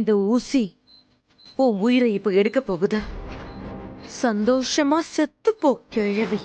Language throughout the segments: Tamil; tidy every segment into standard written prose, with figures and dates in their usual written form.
இந்த ஊசி உன் உயிரை இப்ப எடுக்க போகுதா? சந்தோஷமா செத்து போ கிழவி.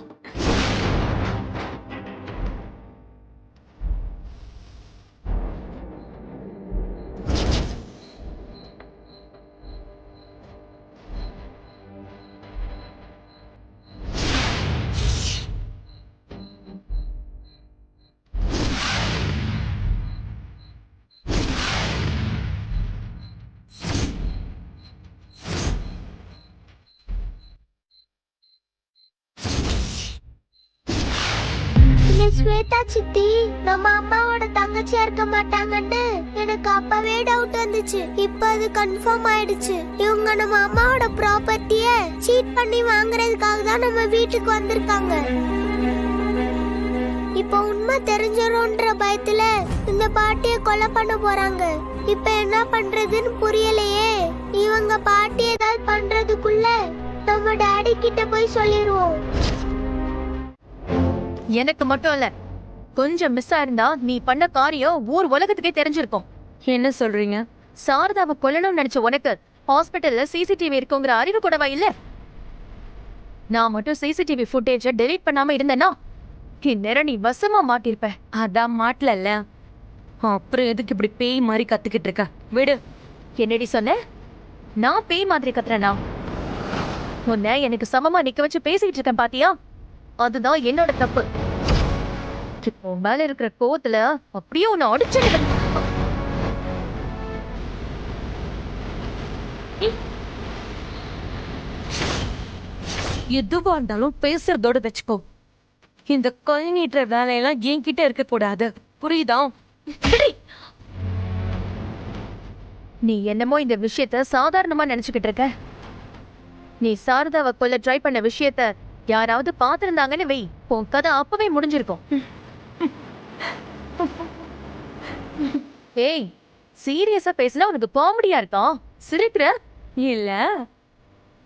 ஸ்வேதா சித்தி நம்ம அம்மாவோட தங்கச்சியா இருக்க மாட்டாங்கன்னு எனக்கு அப்பவே டவுட் வந்துச்சு. இப்ப அது கன்ஃபார்ம் ஆயிடுச்சு. இவங்க நம்ம அம்மாவோட ப்ராப்பர்ட்டிய சீட் பண்ணி வாங்குறதுக்காக தான் நம்ம வீட்டுக்கு வந்திருக்காங்க. இப்ப உண்மை தெரிஞ்சிரும்ன்ற பயத்துல இந்த பாட்டிய கொலை பண்ண போறாங்க. இப்ப என்ன பண்றதுன்னு புரியலையே. இவங்க பாட்டி ஏதாவது பண்றதுக்குள்ள நம்ம டாடி கிட்ட போய் சொல்லிடுவோம். எனக்கு மட்டும் இல்ல, கொஞ்சம் மிஸ் ஆயிருந்தா நீ பண்ண காரியம் ஊர் உலகத்துக்கே தெரிஞ்சிருக்கும். என்ன சொல்றீங்க? சாரதாவை கொல்லணும்னு நினைச்ச உனக்கு ஹாஸ்பிட்டல்ல சிசிடிவி இருக்குங்கிற அறிவு கூடவா இல்ல? நான் மட்டும் சிசிடிவி ஃபுட்டேஜ டெலீட் பண்ணாம இருந்தேன்னா இந்நேரம் நீ வசமா மாட்டிருப்ப. அதான் மாட்டலல்ல, அப்புறம் எதுக்கு இப்படி பேய் மாதிரி கத்துக்கிட்டு இருக்க? விடு. என்னடி சொன்ன? நான் பேய் மாதிரி கத்துறேனா? உன்னை எனக்கு சமமா நிக்க வச்சு பேசிக்கிட்டு இருக்கேன் பாத்தியா? அதுதான் என்னோட தப்பு. உன் மேல இருக்கிற கோவத்துல அப்படியே உன்னை அடிச்சு. எதுவா இருந்தாலும் பேசுறதோட வச்சுக்கோ. இந்த கை நீட்டுற வேலையெல்லாம் என்கிட்ட இருக்க கூடாது, புரியுதா? நீ என்னமோ இந்த விஷயத்த சாதாரணமா நினைச்சுக்கிட்டு இருக்க. நீ சாரதாவை கொல்ல ட்ரை பண்ண விஷயத்த யாராவது பாத்திருந்தாங்கன்னு வை, உன் கதை அப்பவே முடிஞ்சிருக்கும். ஏய், சீரியஸா பேசினா உனக்கு காமெடியா இருக்கா? சிரிக்கிற? இல்ல,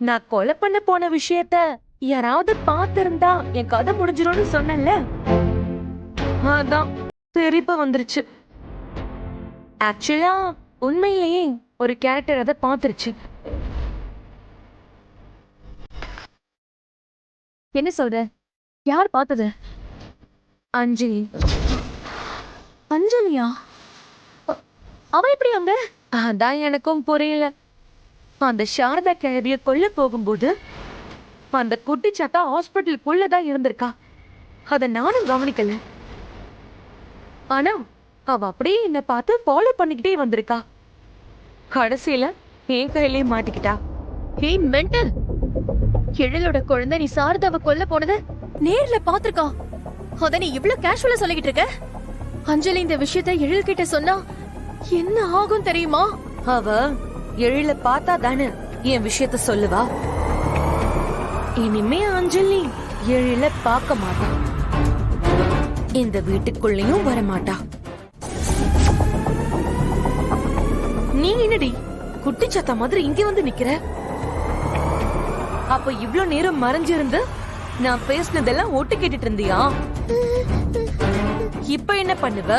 நான் கொலை பண்ண போன விஷயத்த யாராவது பாத்திருந்தா என் கதை முடிஞ்சிரும்னு சொன்னேன்ல, அதான் சிரிப்பு வந்துருச்சு. ஆக்சுவலா உண்மையிலேயே ஒரு கேரக்டர் அதை பாத்துருச்சு. என்ன சொல்ற? யார் பார்த்தது? அஞ்சலி. அஞ்சலியா? அவ எப்படி அங்க? அதான் எனக்கும் புரியல. அந்த சாரதா கிழவிய கொல்ல போகும்போது அந்த குட்டி சத்தா ஹாஸ்பிட்டலுக்குள்ளதான் இருந்திருக்கா. அத நானும் கவனிக்கல. ஆனா அவ அப்படியே என்ன பார்த்து ஃபாலோ பண்ணிக்கிட்டே வந்திருக்கா. கடைசியில என் கையிலே மாட்டிக்கிட்டா. ஹே மென்டல்! எழிலோட குழந்தை நீ சாரதாவை கொல்ல போனது நேர்ல பாத்திருக்கா. அத நீ இவ்வளவு கேஷுவலா சொல்லிக்கிட்டு இருக்க. அஞ்சலி இந்த விஷயத்த எழில் கிட்ட சொன்னா என்ன ஆகும் தெரியுமா? அவ எழில பார்த்தா தானே என் விஷயத்த சொல்லுவா. இனிமே அஞ்சலி எழில பார்க்க மாட்டா, இந்த வீட்டுக்குள்ளேயும் வர மாட்டா. நீ என்னடி குட்டி சத்தா மாதிரி இங்க வந்து நிக்கிற? அப்ப இவ்ளோ நேரம் மறைஞ்சிருந்து நான் பேசினதெல்லாம் ஒட்டு கேட்டுட்டு இருந்தியா? இப்ப என்ன பண்ணுவ?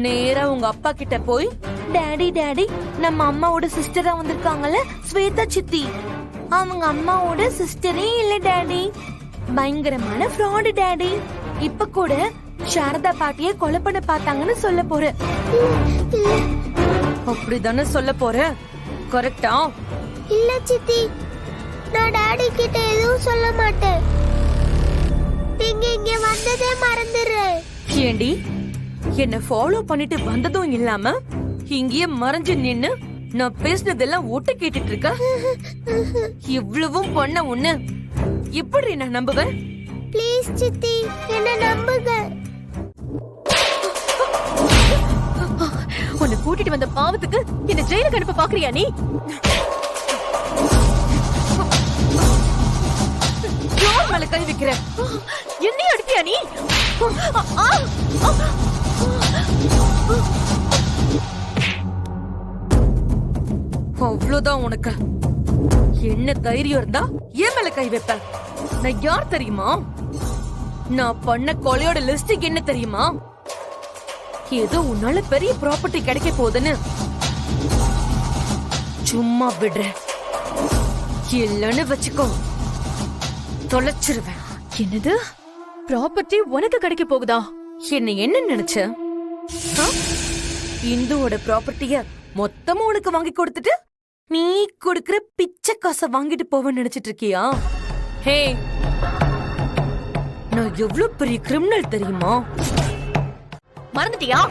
நேரா உங்க அப்பா கிட்ட போய், டாடி டாடி நம்ம அம்மாவோட சிஸ்டரா வந்திருக்காங்கல்ல ஸ்வேதா சித்தி, அவங்க அம்மாவோட சிஸ்டரே இல்ல டாடி, பயங்கரமான ஃப்ராடு டாடி, இப்ப கூட சாரதா பாட்டிய கொலை பண்ண பார்த்தாங்கன்னு சொல்ல போற. அப்படிதானே சொல்ல போற? கரெக்டா? இல்ல சித்தி, நான் டாடி கிட்ட எதுவும் சொல்ல மாட்டேன். நீங்க இங்க வந்ததே மறந்துடுறேன். ஏண்டி என்ன ஃபாலோ பண்ணிட்டு வந்ததும் இல்லாம இங்கேயே மறைஞ்சு நின்னு நான் பேசினதெல்லாம் ஒட்டு கேட்டுட்டு இருக்க? இவ்வளவும் பண்ண உன்ன எப்படி நான் நம்புவேன்? ப்ளீஸ் சித்தி, என்ன நம்புங்க. உன்னை கூட்டிட்டு வந்த பாவத்துக்கு என்ன ஜெயிலுக்கு அனுப்ப பாக்குறியா நீ? யார் மேல கை வைக்கிற? என்னையும் அடிப்பியா நீ? அவ்வளவுதான் உனக்கு. என்ன தைரியம் இருந்தா என் மேல கை வைப்ப? நான் யார் தெரியுமா? நான் பண்ண கொலையோட லிஸ்ட் என்ன தெரியுமா? ஏதோ உன்னால பெரிய ப்ராப்பர்ட்டி கிடைக்க போகுதுன்னு சும்மா விடுறேன், இல்லன்னு வச்சுக்கோ தொலைச்சிருவேன். என்னது? ப்ராப்பர்ட்டி உனக்கு கிடைக்க போகுதா? என்ன நினைச்ச? ஆ? இந்துவோட ப்ராப்பர்ட்டிய மொத்தமா உனக்கு வாங்கி கொடுத்துட்டு நீ கொடுக்கிற பிச்சை காசை வாங்கிட்டு போவேன்னு நினைச்சிட்டு இருக்கியா? ஹே, நான் எவ்வளவு பெரிய கிரிமினல் தெரியுமா? மறந்துட்டியா?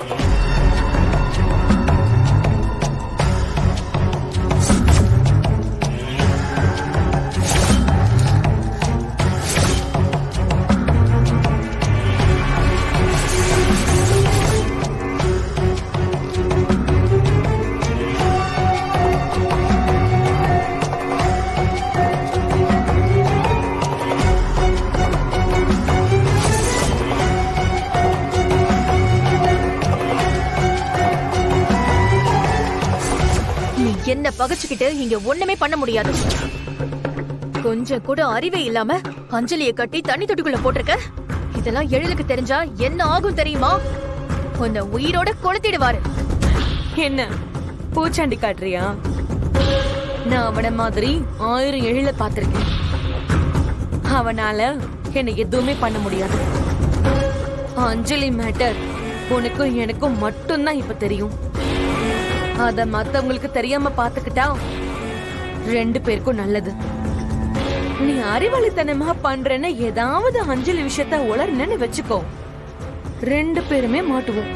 என்ன பகச்சுக்கிட்டு இங்க ஒண்ணுமே பண்ண முடியாது. கொஞ்சம் கூட அறிவே இல்லாம அஞ்சலிய கட்டி தண்ணி தொட்டிக்குள்ள போட்டிருக்க. இதெல்லாம் எழிலுக்கு தெரிஞ்சா என்ன ஆகும் தெரியுமா? உன்னை உயிரோட கொளுத்திடுவாரு. என்ன பூச்சாண்டி காட்டுறியா? நான் அவன மாதிரி 1000 எழில பாத்திருக்கேன். அவனால என்ன எதுவுமே பண்ண முடியாது. அஞ்சலி மேட்டர் உனக்கும் எனக்கும் மட்டும்தான் இப்ப தெரியும். அத மத்தவங்களுக்கு தெரியாம பாத்துக்கிட்டா 2 பேருக்கும் நல்லது. நீ அறிவாளித்தனமா பண்றேன்னு ஏதாவது அஞ்சலி விஷயத்த உளர்னு வச்சுக்கோ, 2 பேருமே மாட்டுவோம்.